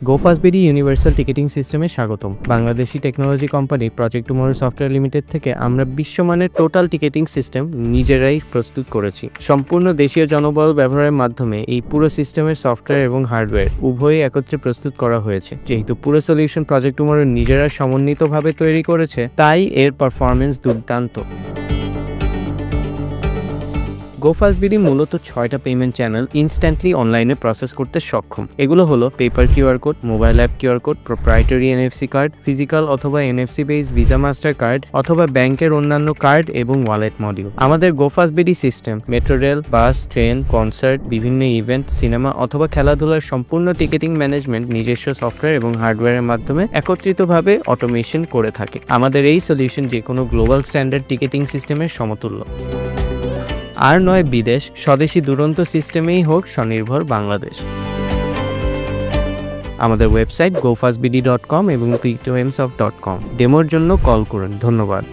গোফাসবিডি universal ticketing সিস্টেমে স্বাগতম। Bangladeshi technology company project tomorrow software limited থেকে আমরা বিশ্বমানের টোটাল টিকেটিং সিস্টেম নিজেরাই প্রস্তুত করেছি। সম্পূর্ণ দেশীয় জনবল ব্যবহারের মাধ্যমে এই পুরো সিস্টেমের সফটওয়্যার এবং হার্ডওয়্যার উভয়ই একত্রে প্রস্তুত করা হয়েছে। যেহেতু পুরো সলিউশন প্রজেক্ট টুমরো নিজেরা সমন্বিতভাবে তৈরি করেছে, তাই এর পারফরমেন্স দুর্দান্ত। গোফাসবিডি মূলত 6টা পেমেন্ট চ্যানেল ইনস্ট্যান্টলি অনলাইনে প্রসেস করতে সক্ষম। এগুলো হলো paper QR code, mobile app QR code, proprietary NFC card, physical অথবা NFC base visa master card অথবা ব্যাংকের অন্যান্য কার্ড এবং ওয়ালেট মডিউল। আমাদের গোফাসবিডি system metro rail, bus, train, concert, বিভিন্ন ইভেন্ট, সিনেমা অথবা খেলাধুলার সম্পূর্ণ টিকেটিং ম্যানেজমেন্ট নিজস্ব সফটওয়্যার এবং হার্ডওয়্যারের মাধ্যমে একত্রিতভাবে অটোমেশন করে থাকে। আমাদের এই সলিউশন যে কোনো গ্লোবাল স্ট্যান্ডার্ড টিকেটিং সিস্টেমের সমতুল্য। আর নয় বিদেশ, স্বদেশি দুরন্ত সিস্টেমেই হোক স্বনির্ভর বাংলাদেশ। আমাদের ওয়েবসাইট gofastbd.com এবং pictomsoft.com। ডেমোর জন্য কল করুন। ধন্যবাদ।